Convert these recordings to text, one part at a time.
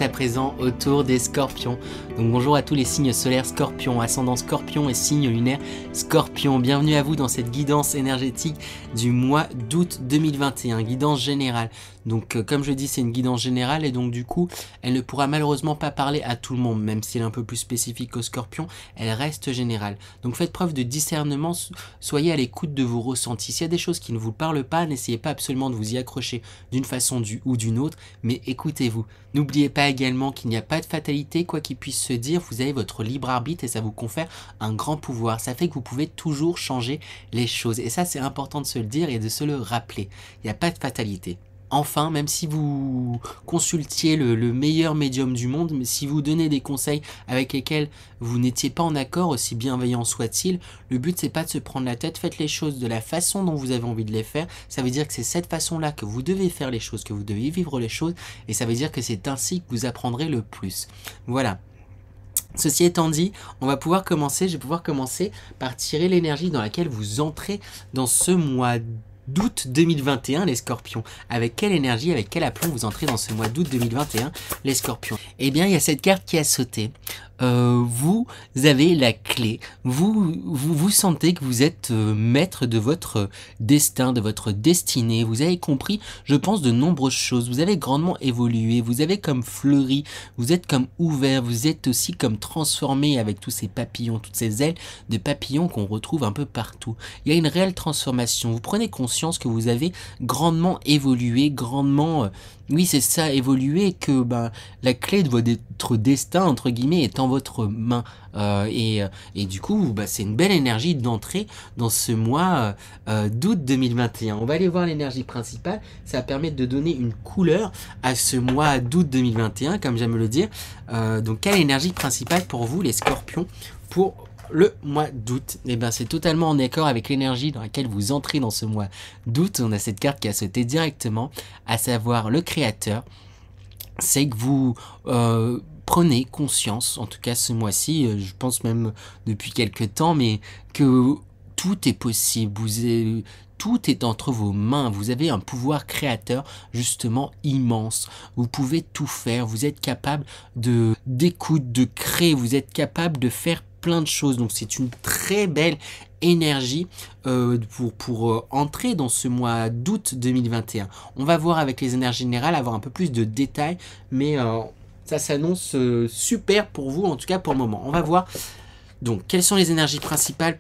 à présent au tour des scorpions. Donc bonjour à tous les signes solaires scorpions, ascendant scorpion et signe lunaire scorpion. Bienvenue à vous dans cette guidance énergétique du mois d'août 2021, guidance générale. Donc comme je dis, c'est une guidance générale et donc du coup, elle ne pourra malheureusement pas parler à tout le monde, même si elle est un peu plus spécifique aux scorpions, elle reste générale. Donc faites preuve de discernement, soyez à l'écoute de vos ressentis. S'il y a des choses qui ne vous parlent pas, n'essayez pas absolument de vous y accrocher d'une façon ou d'une autre, mais écoutez-vous. N'oubliez pas également qu'il n'y a pas de fatalité, quoi qu'il puisse se dire, vous avez votre libre arbitre et ça vous confère un grand pouvoir. Ça fait que vous pouvez toujours changer les choses. Et ça, c'est important de se le dire et de se le rappeler. Il n'y a pas de fatalité. Enfin, même si vous consultiez le meilleur médium du monde, mais si vous donnez des conseils avec lesquels vous n'étiez pas en accord, aussi bienveillant soit-il, le but c'est pas de se prendre la tête, faites les choses de la façon dont vous avez envie de les faire, ça veut dire que c'est cette façon-là que vous devez faire les choses, que vous devez vivre les choses, et ça veut dire que c'est ainsi que vous apprendrez le plus. Voilà. Ceci étant dit, je vais pouvoir commencer par tirer l'énergie dans laquelle vous entrez dans ce mois d'août 2021, les scorpions. Avec quelle énergie, avec quel aplomb vous entrez dans ce mois d'août 2021, les scorpions? Eh bien, il y a cette carte qui a sauté. Vous avez la clé, vous sentez que vous êtes maître de votre destin, de votre destinée, vous avez compris, je pense, de nombreuses choses, vous avez grandement évolué, vous avez comme fleuri, vous êtes comme ouvert, vous êtes aussi comme transformé avec tous ces papillons, toutes ces ailes de papillons qu'on retrouve un peu partout. Il y a une réelle transformation, vous prenez conscience que vous avez grandement évolué, grandement... oui, c'est ça, évoluer, que la clé de votre destin, entre guillemets, est en votre main. Et du coup, c'est une belle énergie d'entrée dans ce mois d'août 2021. On va aller voir l'énergie principale. Ça va permettre de donner une couleur à ce mois d'août 2021, comme j'aime le dire. Donc, quelle énergie principale pour vous, les scorpions, pour le mois d'août? Et c'est totalement en accord avec l'énergie dans laquelle vous entrez dans ce mois d'août. On a cette carte qui a sauté directement, à savoir le créateur. C'est que vous prenez conscience, en tout cas ce mois-ci, je pense même depuis quelques temps, mais que tout est possible. Tout est entre vos mains, vous avez un pouvoir créateur justement immense, vous pouvez tout faire, vous êtes capable d'écoute, de créer, vous êtes capable de faire plein de choses, donc c'est une très belle énergie pour entrer dans ce mois d'août 2021. On va voir avec les énergies générales, avoir un peu plus de détails, mais ça s'annonce super pour vous, en tout cas pour le moment. On va voir donc quelles sont les énergies principales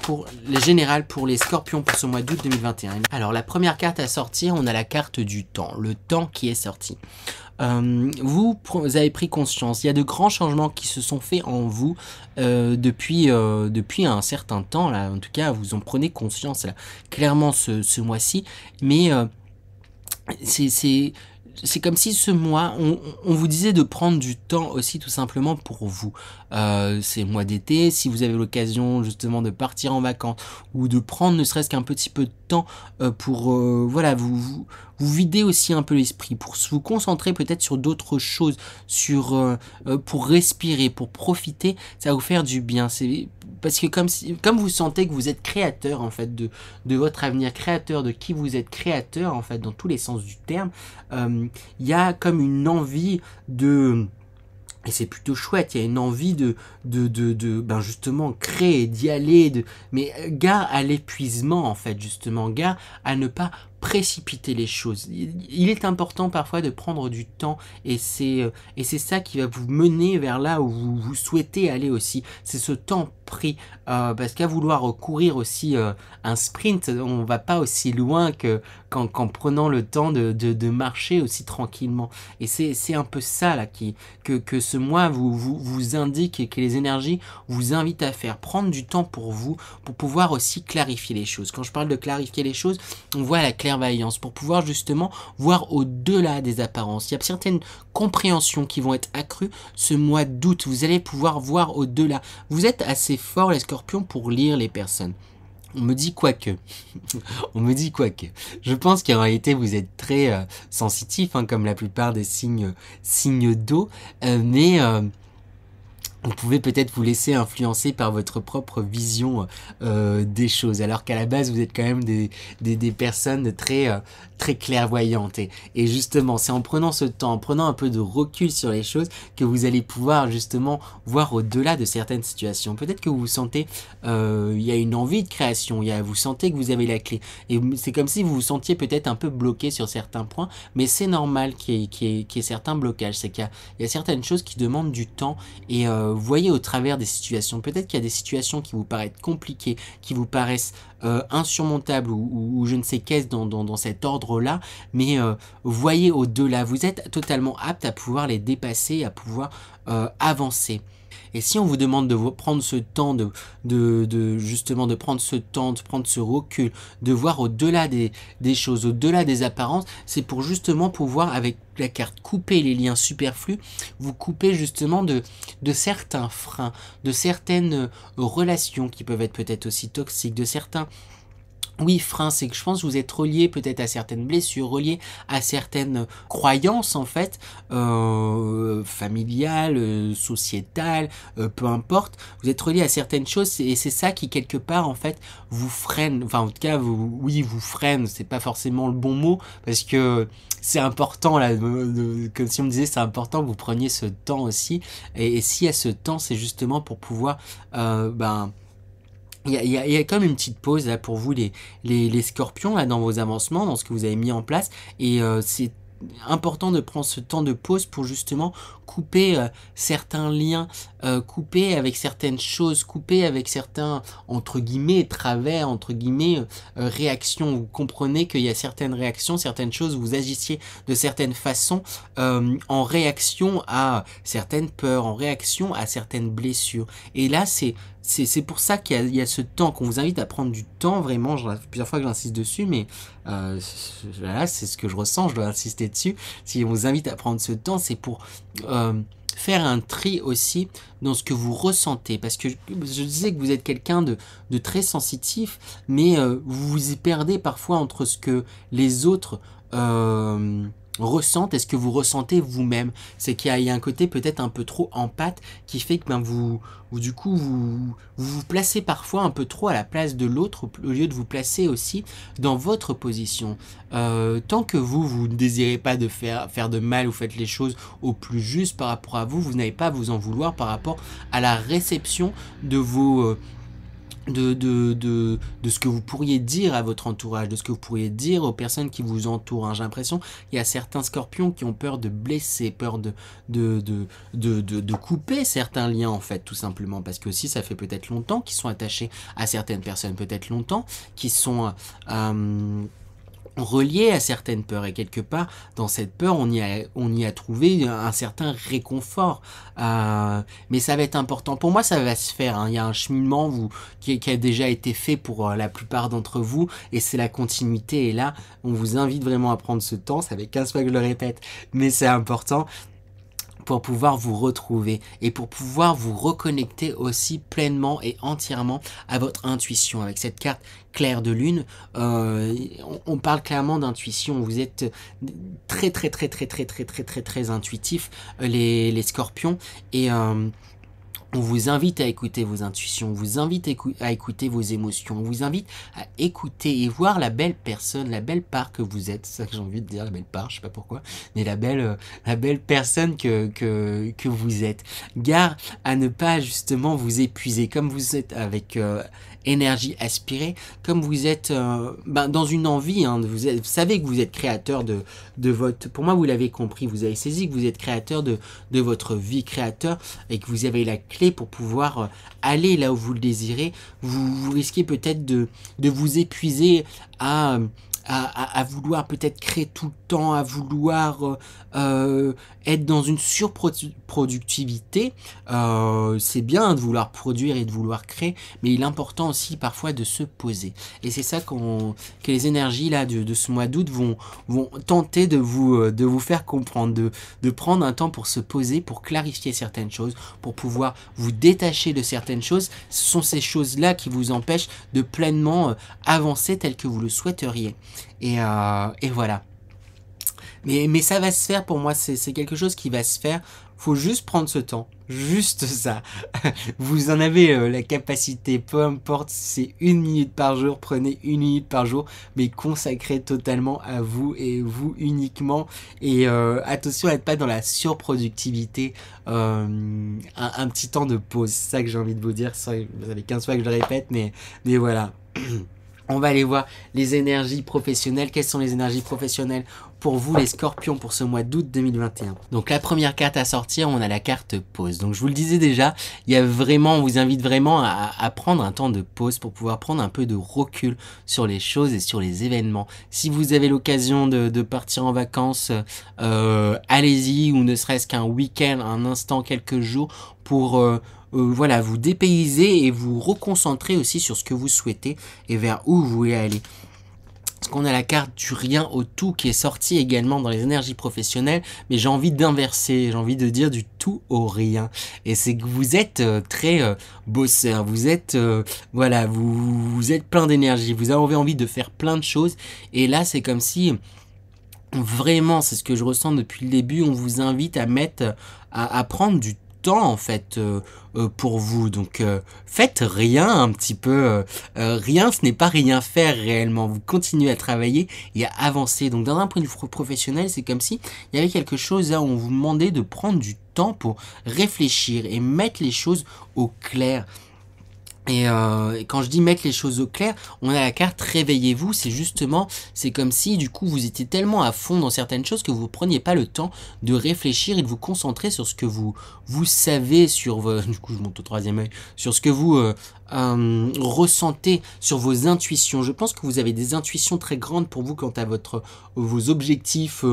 générales pour les scorpions pour ce mois d'août 2021. Alors la première carte à sortir, on a la carte du temps, le temps qui est sorti. Vous avez pris conscience, il y a de grands changements qui se sont faits en vous depuis un certain temps, là, en tout cas vous en prenez conscience là, clairement ce mois-ci, mais c'est comme si ce mois, on vous disait de prendre du temps aussi tout simplement pour vous. C'est mois d'été, si vous avez l'occasion justement de partir en vacances ou de prendre ne serait-ce qu'un petit peu de temps pour voilà, vous vider aussi un peu l'esprit, pour vous concentrer peut-être sur d'autres choses, pour respirer, pour profiter, ça va vous faire du bien. C'est parce que comme vous sentez que vous êtes créateur en fait de votre avenir, créateur de qui vous êtes, créateur en fait dans tous les sens du terme, il y a comme une envie et c'est plutôt chouette, il y a une envie de justement créer, d'y aller, mais gare à l'épuisement en fait, justement, gare à ne pas précipiter les choses. Il est important parfois de prendre du temps et c'est ça qui va vous mener vers là où vous souhaitez aller aussi. C'est ce temps pris parce qu'à vouloir courir aussi un sprint, on va pas aussi loin qu'en prenant le temps de marcher aussi tranquillement. Et c'est un peu ça là que ce mois vous indique et que les énergies vous invitent à faire. Prendre du temps pour vous, pour pouvoir aussi clarifier les choses. Quand je parle de clarifier les choses, on voit la clairvoyance, pour pouvoir justement voir au-delà des apparences. Il y a certaines compréhensions qui vont être accrues ce mois d'août. Vous allez pouvoir voir au-delà. Vous êtes assez fort, les scorpions, pour lire les personnes. On me dit quoique. On me dit quoique. Je pense qu'en réalité, vous êtes très sensitif, hein, comme la plupart des signes d'eau. Mais vous pouvez peut-être vous laisser influencer par votre propre vision des choses, alors qu'à la base vous êtes quand même des personnes très clairvoyantes. Et justement, c'est en prenant ce temps, en prenant un peu de recul sur les choses, que vous allez pouvoir justement voir au-delà de certaines situations. Peut-être que vous vous sentez, il y a une envie de création, vous sentez que vous avez la clé. Et c'est comme si vous vous sentiez peut-être un peu bloqué sur certains points, mais c'est normal qu'il y ait certains blocages. C'est qu'il y a certaines choses qui demandent du temps et voyez au travers des situations. Peut-être qu'il y a des situations qui vous paraissent compliquées, qui vous paraissent insurmontables ou je ne sais qu'est-ce dans cet ordre-là, mais voyez au-delà. Vous êtes totalement apte à pouvoir les dépasser, à pouvoir avancer. Et si on vous demande de prendre ce temps, justement de prendre ce temps, de prendre ce recul, de voir au-delà des choses, au-delà des apparences, c'est pour justement pouvoir, avec la carte couper les liens superflus, vous couper justement de certains freins, de certaines relations qui peuvent être peut-être aussi toxiques, de certains... Oui, frein, c'est que je pense que vous êtes relié peut-être à certaines blessures, relié à certaines croyances en fait, familiales, sociétales, peu importe. Vous êtes relié à certaines choses et c'est ça qui quelque part en fait vous freine. Enfin, en tout cas, vous freine. C'est pas forcément le bon mot parce que c'est important là, comme si on me disait, c'est important que vous preniez ce temps aussi. Et s'il y a ce temps, c'est justement pour pouvoir, il y a comme une petite pause là pour vous les scorpions là dans vos avancements, dans ce que vous avez mis en place et c'est important de prendre ce temps de pause pour justement couper certains liens, couper avec certaines choses, couper avec certains entre guillemets travers, entre guillemets réactions. Vous comprenez qu'il y a certaines réactions, certaines choses, vous agissiez de certaines façons en réaction à certaines peurs, en réaction à certaines blessures. Et là c'est pour ça qu'il y a ce temps, qu'on vous invite à prendre du temps, vraiment, plusieurs fois que j'insiste dessus, mais voilà, c'est ce que je ressens, je dois insister dessus. Si on vous invite à prendre ce temps, c'est pour faire un tri aussi dans ce que vous ressentez, parce que je disais que vous êtes quelqu'un de très sensitif, mais vous vous y perdez parfois entre ce que les autres ressentent et ce que vous ressentez vous-même. C'est qu'il y a un côté peut-être un peu trop empathe qui fait que vous vous placez parfois un peu trop à la place de l'autre au lieu de vous placer aussi dans votre position. Tant que vous ne désirez pas de faire de mal, vous faites les choses au plus juste par rapport à vous, vous n'avez pas à vous en vouloir par rapport à la réception de vos... de ce que vous pourriez dire à votre entourage, de ce que vous pourriez dire aux personnes qui vous entourent. Hein. J'ai l'impression qu'il y a certains scorpions qui ont peur de blesser, peur de couper certains liens en fait, tout simplement, parce que aussi ça fait peut-être longtemps qu'ils sont attachés à certaines personnes, peut-être longtemps qu'ils sont relié à certaines peurs et quelque part dans cette peur on y a trouvé un certain réconfort mais ça va être important pour moi, ça va se faire hein. Il y a un cheminement qui a déjà été fait pour la plupart d'entre vous et c'est la continuité et là on vous invite vraiment à prendre ce temps, ça fait 15 fois que je le répète mais c'est important pour pouvoir vous retrouver et pour pouvoir vous reconnecter aussi pleinement et entièrement à votre intuition. Avec cette carte claire de lune, on parle clairement d'intuition. Vous êtes très intuitif, les scorpions, et on vous invite à écouter vos intuitions, on vous invite à écouter vos émotions, on vous invite à écouter et voir la belle personne, la belle part que vous êtes. C'est ça que j'ai envie de dire, la belle part, je sais pas pourquoi, mais la belle personne que vous êtes. Gare à ne pas justement vous épuiser, comme vous êtes avec énergie aspirée, comme vous êtes dans une envie, hein, vous savez que vous êtes créateur de votre... Pour moi, vous l'avez compris, vous avez saisi que vous êtes créateur de votre vie, créateur, et que vous avez la clé pour pouvoir aller là où vous le désirez. Vous risquez peut-être de vous épuiser à vouloir peut-être créer tout le temps, à vouloir être dans une surproductivité. C'est bien de vouloir produire et de vouloir créer, mais il est important aussi parfois de se poser. Et c'est ça que les énergies là de ce mois d'août vont tenter de vous faire comprendre, de prendre un temps pour se poser, pour clarifier certaines choses, pour pouvoir vous détacher de certaines choses. Ce sont ces choses-là qui vous empêchent de pleinement avancer tel que vous le souhaiteriez. Et voilà. Mais ça va se faire pour moi, c'est quelque chose qui va se faire. faut juste prendre ce temps. Juste ça. Vous en avez la capacité, peu importe si c'est 1 minute par jour, prenez 1 minute par jour, mais consacrez totalement à vous et vous uniquement. Et attention à n'être pas dans la surproductivité, un petit temps de pause, c'est ça que j'ai envie de vous dire. Ça fait 15 fois que je le répète, mais voilà. On va aller voir les énergies professionnelles. Quelles sont les énergies professionnelles pour vous les scorpions pour ce mois d'août 2021? Donc la première carte à sortir, on a la carte pause. Donc je vous le disais déjà, on vous invite vraiment à prendre un temps de pause pour pouvoir prendre un peu de recul sur les choses et sur les événements. Si vous avez l'occasion de partir en vacances, allez-y, ou ne serait-ce qu'un week-end, un instant, quelques jours pour voilà, vous dépayser et vous reconcentrer aussi sur ce que vous souhaitez et vers où vous voulez aller. Parce qu'on a la carte du rien au tout qui est sortie également dans les énergies professionnelles, mais j'ai envie d'inverser, j'ai envie de dire du tout au rien. Et c'est que vous êtes très bosseur, vous êtes voilà, vous êtes plein d'énergie, vous avez envie de faire plein de choses. Et là, c'est comme si vraiment, c'est ce que je ressens depuis le début, on vous invite à à prendre du temps en fait pour vous. Donc faites rien un petit peu, rien, ce n'est pas rien faire réellement, vous continuez à travailler et à avancer. Donc dans un point de vue professionnel, c'est comme si il y avait quelque chose là où on vous demandait de prendre du temps pour réfléchir et mettre les choses au clair. Et quand je dis mettre les choses au clair, on a la carte réveillez-vous, c'est comme si du coup vous étiez tellement à fond dans certaines choses que vous ne preniez pas le temps de réfléchir et de vous concentrer sur ce que vous savez, du coup je monte au troisième œil, sur ce que vous ressentez, sur vos intuitions. Je pense que vous avez des intuitions très grandes pour vous quant à vos objectifs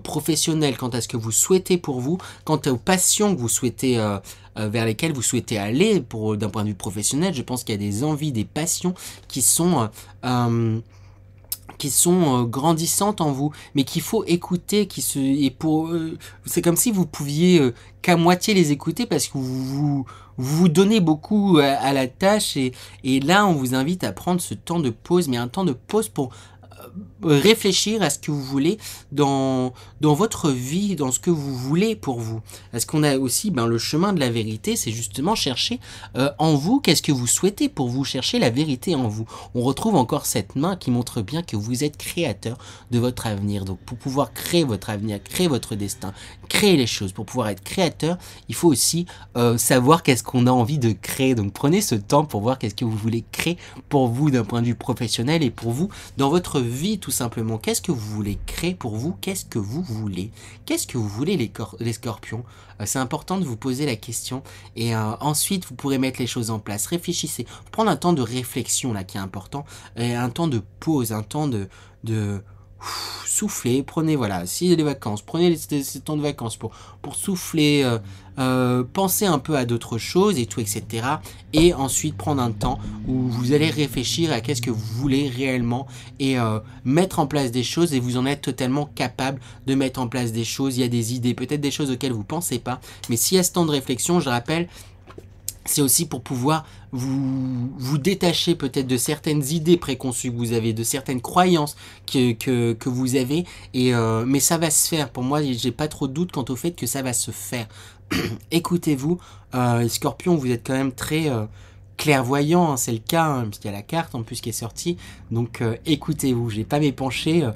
professionnels, quant à ce que vous souhaitez pour vous, quant aux passions que vous souhaitez vers lesquelles vous souhaitez aller d'un point de vue professionnel. Je pense qu'il y a des envies, des passions qui sont grandissantes en vous, mais qu'il faut écouter, c'est comme si vous pouviez qu'à moitié les écouter parce que vous donnez beaucoup à la tâche et là on vous invite à prendre ce temps de pause, mais un temps de pause pour réfléchir à ce que vous voulez dans votre vie, dans ce que vous voulez pour vous. Parce qu'on a aussi le chemin de la vérité, c'est justement chercher en vous, qu'est-ce que vous souhaitez pour vous, chercher la vérité en vous. On retrouve encore cette main qui montre bien que vous êtes créateur de votre avenir. Donc pour pouvoir créer votre avenir, créer votre destin, créer les choses, pour pouvoir être créateur, il faut aussi savoir qu'est-ce qu'on a envie de créer. Donc prenez ce temps pour voir qu'est-ce que vous voulez créer pour vous d'un point de vue professionnel et pour vous dans votre vie tout simplement. Qu'est-ce que vous voulez créer pour vous? Qu'est-ce que vous voulez? Qu'est-ce que vous voulez les scorpions? C'est important de vous poser la question et ensuite vous pourrez mettre les choses en place. Réfléchissez, prendre un temps de réflexion là qui est important et un temps de pause, un temps de souffler. Prenez si les vacances, prenez ces temps de vacances pour souffler, penser un peu à d'autres choses et tout, etc. Et ensuite prendre un temps où vous allez réfléchir à qu'est-ce que vous voulez réellement et mettre en place des choses, et vous en êtes totalement capable de mettre en place des choses. Il y a des idées, peut-être des choses auxquelles vous pensez pas, mais s'il y a ce temps de réflexion, je rappelle, c'est aussi pour pouvoir vous détacher peut-être de certaines idées préconçues que vous avez, de certaines croyances que vous avez, mais ça va se faire. Pour moi, j'ai pas trop de doute quant au fait que ça va se faire. Écoutez-vous, les scorpions, vous êtes quand même très clairvoyant, c'est le cas, puisqu'il y a la carte en plus qui est sortie, donc écoutez-vous, j'ai pas m'épanché,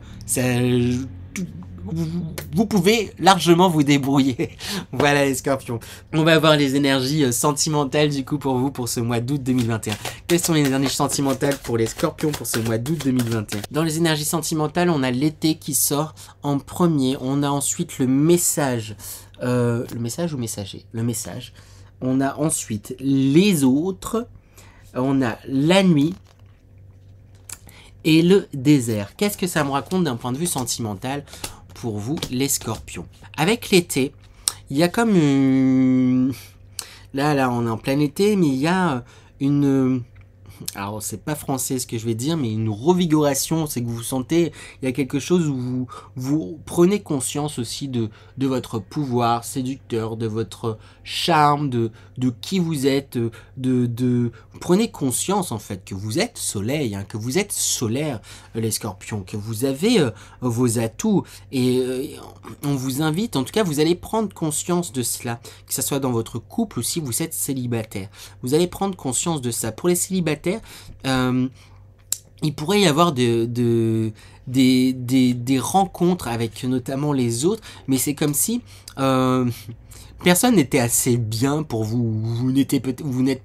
vous pouvez largement vous débrouiller. Voilà les scorpions. On va voir les énergies sentimentales du coup pour vous pour ce mois d'août 2021. Quelles sont les énergies sentimentales pour les scorpions pour ce mois d'août 2021? Dans les énergies sentimentales, on a l'été qui sort en premier. On a ensuite le message. Le message ou messager? Le message. On a ensuite les autres. On a la nuit. Et le désert. Qu'est-ce que ça me raconte d'un point de vue sentimental pour vous les scorpions? Avec l'été, il y a comme là on est en plein été, mais il y a une alors c'est pas français ce que je vais dire, mais une revigoration, c'est que vous sentez, il y a quelque chose où vous prenez conscience aussi de votre pouvoir séducteur, de votre charme, de qui vous êtes, vous prenez conscience en fait que vous êtes soleil, hein, que vous êtes solaire, les scorpions, que vous avez vos atouts, et on vous invite, en tout cas vous allez prendre conscience de cela, que ce soit dans votre couple ou si vous êtes célibataire. Vous allez prendre conscience de ça. Pour les célibataires, il pourrait y avoir des rencontres avec notamment les autres, mais c'est comme si personne n'était assez bien pour vous. Vous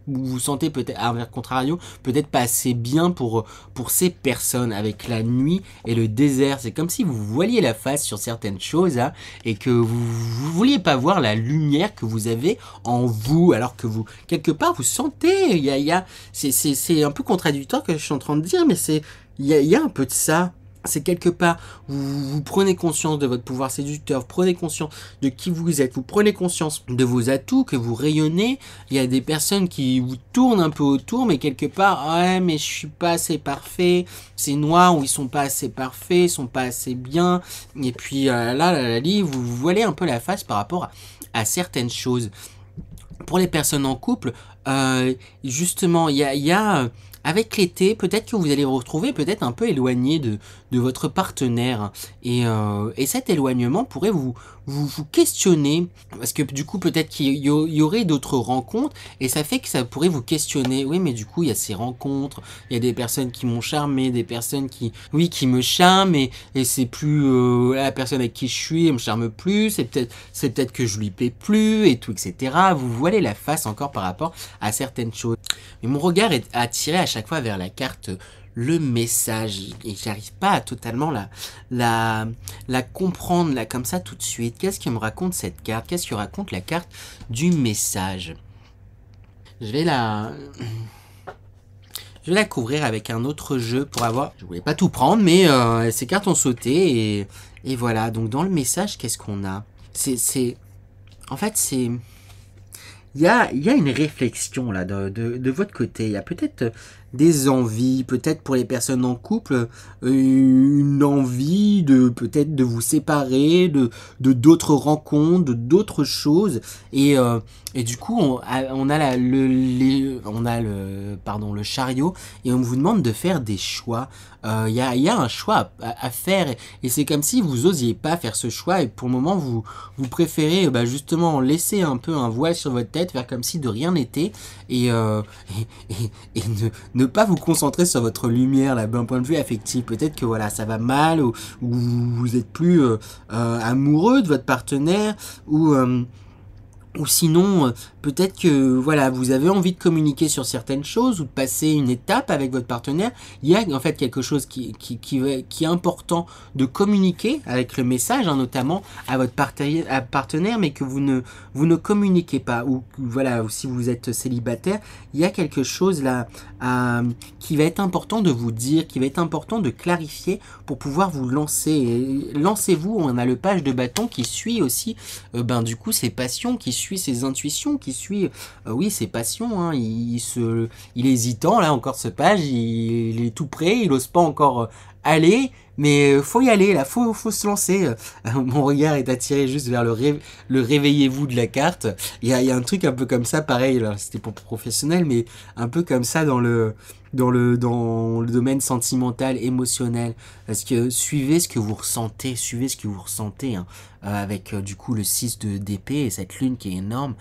vous sentez peut-être, à contrario, peut-être pas assez bien pour ces personnes. Avec la nuit et le désert, c'est comme si vous voiliez la face sur certaines choses, hein, et que vous vouliez pas voir la lumière que vous avez en vous, alors que vous, quelque part, vous sentez, c'est un peu contradictoire que je suis en train de dire, mais il y a un peu de ça. C'est quelque part, vous prenez conscience de votre pouvoir séducteur, vous prenez conscience de qui vous êtes, vous prenez conscience de vos atouts, que vous rayonnez. Il y a des personnes qui vous tournent un peu autour, mais quelque part, ouais, mais je suis pas assez parfait, c'est noir, ou ils sont pas assez parfaits, ils sont pas assez bien, et puis là, vous voilez un peu la face par rapport à certaines choses. Pour les personnes en couple, justement, il y a avec l'été, peut-être que vous allez vous retrouver peut-être un peu éloigné de votre partenaire. Et cet éloignement pourrait vous questionner. Parce que du coup, peut-être qu'il y aurait d'autres rencontres. Et ça fait que ça pourrait vous questionner. Oui, mais du coup, il y a ces rencontres. Il y a des personnes qui m'ont charmé. Des personnes qui me charment. Et c'est plus la personne avec qui je suis, elle me charme plus. C'est peut-être que je lui plais plus. Et tout, etc. Vous voilez la face encore par rapport à certaines choses. Mais mon regard est attiré à chaque fois vers la carte le message, et j'arrive pas à totalement la comprendre là comme ça tout de suite. Qu'est-ce que me raconte cette carte? Qu'est-ce que raconte la carte du message? Je vais la couvrir avec un autre jeu pour avoir... Je voulais pas tout prendre, mais ces cartes ont sauté, et voilà. Donc dans le message, qu'est-ce qu'on a? En fait, c'est... Il y a une réflexion là de votre côté. Il y a peut-être des envies, peut-être pour les personnes en couple, une envie de peut-être de vous séparer, de d'autres rencontres, de d'autres choses. Et du coup, on a le chariot, et on vous demande de faire des choix. Il y a un choix à faire, et c'est comme si vous osiez pas faire ce choix, et pour le moment vous préférez justement laisser un peu un voile sur votre tête, faire comme si de rien n'était, et ne pas vous concentrer sur votre lumière là, d'un point de vue affectif. Peut-être que voilà, ça va mal, ou vous êtes plus amoureux de votre partenaire, ou sinon, peut-être que voilà, vous avez envie de communiquer sur certaines choses, ou de passer une étape avec votre partenaire. Il y a en fait quelque chose qui est important de communiquer avec le message, hein, notamment à votre partenaire, mais que vous ne communiquez pas. Ou voilà, ou si vous êtes célibataire, il y a quelque chose là qui va être important de vous dire, qui va être important de clarifier pour pouvoir vous lancer. Et lancez-vous. On a le page de bâton qui suit aussi du coup ses passions, qui suit ses intuitions, qui suit ses passions, hein. Il est hésitant là encore, ce page, il est tout prêt, il ose pas encore aller, mais faut y aller là, faut se lancer. Mon regard est attiré juste vers le réveillez-vous de la carte. Il y a un truc un peu comme ça, pareil, c'était pour professionnel, mais un peu comme ça dans le domaine sentimental, émotionnel, parce que suivez ce que vous ressentez, hein, avec du coup le 6 d'épée et cette lune qui est énorme.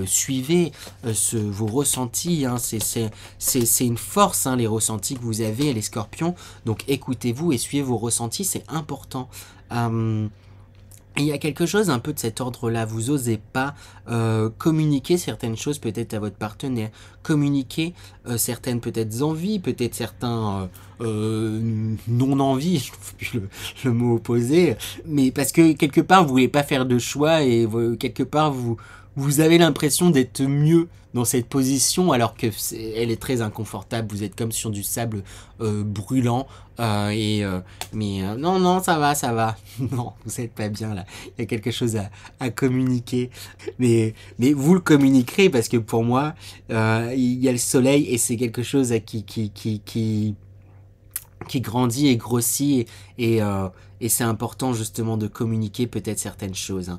Suivez vos ressentis, hein, c'est une force, hein, les ressentis que vous avez, les scorpions, donc écoutez-vous et suivez vos ressentis, c'est important. Il y a quelque chose un peu de cet ordre-là, vous osez pas communiquer certaines choses peut-être à votre partenaire, communiquer certaines peut-être envies, peut-être certains non-envies, je trouve plus le mot opposé, mais parce que quelque part vous voulez pas faire de choix, et quelque part vous vous avez l'impression d'être mieux dans cette position alors que elle est très inconfortable. Vous êtes comme sur du sable brûlant mais non non ça va non vous êtes pas bien là. Il y a quelque chose à communiquer mais vous le communiquerez parce que pour moi il y a le soleil et c'est quelque chose qui grandit et grossit et c'est important justement de communiquer peut-être certaines choses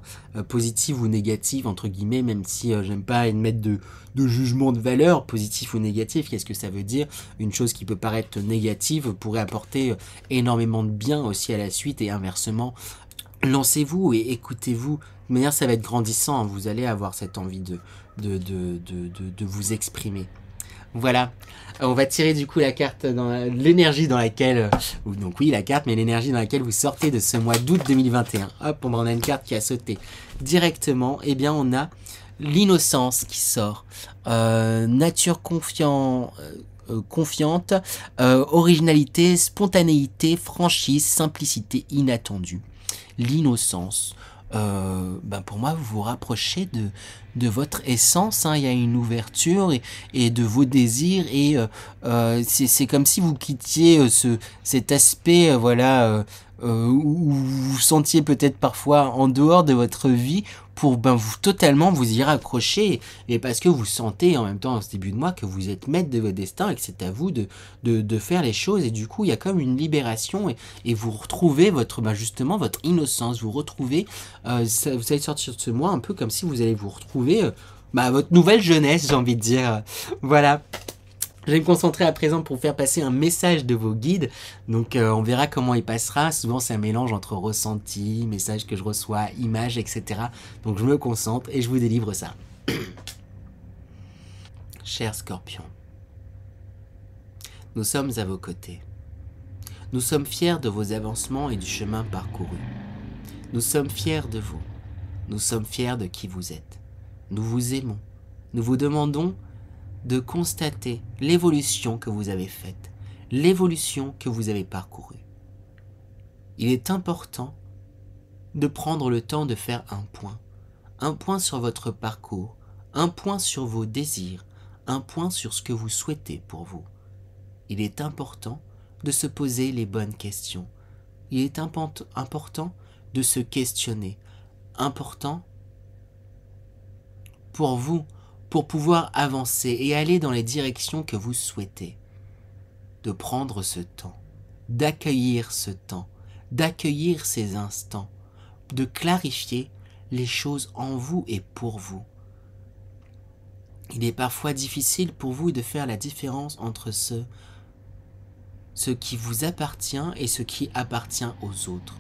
positives ou négatives entre guillemets, même si j'aime pas émettre de jugement de valeur, positif ou négatif. Qu'est-ce que ça veut dire? Une chose qui peut paraître négative pourrait apporter énormément de bien aussi à la suite et inversement. Lancez-vous et écoutez-vous. De manière, ça va être grandissant, vous allez avoir cette envie de vous exprimer. Voilà, on va tirer du coup la carte dans l'énergie dans laquelle, donc oui la carte, mais l'énergie dans laquelle vous sortez de ce mois d'août 2021. Hop, on a une carte qui a sauté directement, et bien on a l'innocence qui sort, nature confiante, originalité, spontanéité, franchise, simplicité inattendue. L'innocence. Pour moi vous vous rapprochez de votre essence, il y a une ouverture et de vos désirs et c'est comme si vous quittiez cet aspect où vous vous sentiez peut-être parfois en dehors de votre vie pour vous totalement vous y raccrocher et parce que vous sentez en même temps en ce début de mois que vous êtes maître de votre destin et que c'est à vous de faire les choses et du coup il y a comme une libération et vous retrouvez justement votre innocence, vous retrouvez vous allez sortir de ce mois un peu comme si vous allez vous retrouver votre nouvelle jeunesse, j'ai envie de dire. Voilà. Je vais me concentrer à présent pour faire passer un message de vos guides. Donc on verra comment il passera. Souvent c'est un mélange entre ressenti, message que je reçois, images, etc. Donc je me concentre et je vous délivre ça. Cher Scorpion, nous sommes à vos côtés. Nous sommes fiers de vos avancements et du chemin parcouru. Nous sommes fiers de vous. Nous sommes fiers de qui vous êtes. Nous vous aimons. Nous vous demandons de constater l'évolution que vous avez faite, l'évolution que vous avez parcourue. Il est important de prendre le temps de faire un point sur votre parcours, un point sur vos désirs, un point sur ce que vous souhaitez pour vous. Il est important de se poser les bonnes questions. Il est important de se questionner. Important pour vous, pour pouvoir avancer et aller dans les directions que vous souhaitez. De prendre ce temps, d'accueillir ce temps, d'accueillir ces instants, de clarifier les choses en vous et pour vous. Il est parfois difficile pour vous de faire la différence entre ce qui vous appartient et ce qui appartient aux autres.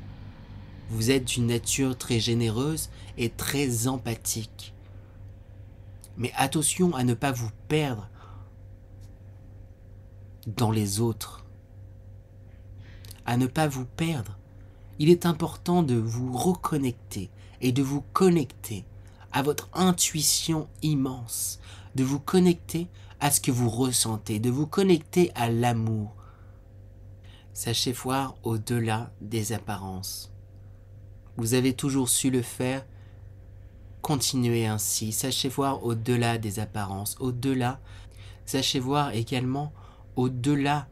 Vous êtes d'une nature très généreuse et très empathique. Mais attention à ne pas vous perdre dans les autres. À ne pas vous perdre. Il est important de vous reconnecter et de vous connecter à votre intuition immense, de vous connecter à ce que vous ressentez, de vous connecter à l'amour. Sachez voir au-delà des apparences. Vous avez toujours su le faire. Continuez ainsi, sachez voir au-delà des apparences, au-delà, sachez voir également au-delà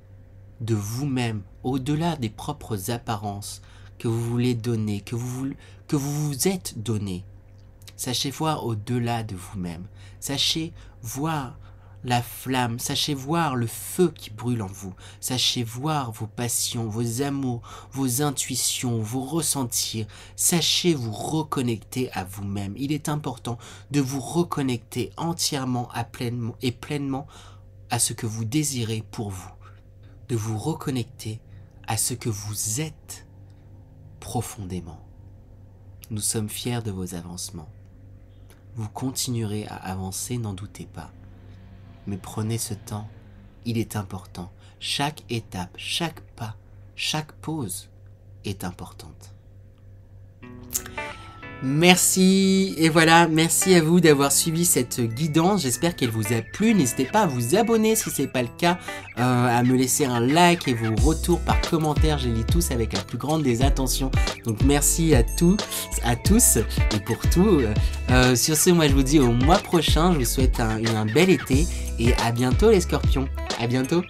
de vous-même, au-delà des propres apparences que vous voulez donner, que vous vous êtes donné. Sachez voir au-delà de vous-même, sachez voir la flamme, sachez voir le feu qui brûle en vous, sachez voir vos passions, vos amours, vos intuitions, vos ressentir, sachez vous reconnecter à vous-même. Il est important de vous reconnecter entièrement et pleinement à ce que vous désirez pour vous, de vous reconnecter à ce que vous êtes profondément. Nous sommes fiers de vos avancements. Vous continuerez à avancer, n'en doutez pas. Mais prenez ce temps, il est important. Chaque étape, chaque pas, chaque pause est importante. Merci, et voilà, merci à vous d'avoir suivi cette guidance, j'espère qu'elle vous a plu, n'hésitez pas à vous abonner si ce n'est pas le cas, à me laisser un like et vos retours par commentaire, je les lis tous avec la plus grande des attentions, donc merci à tous et pour tout. Sur ce, moi je vous dis au mois prochain, je vous souhaite un bel été et à bientôt les scorpions, à bientôt.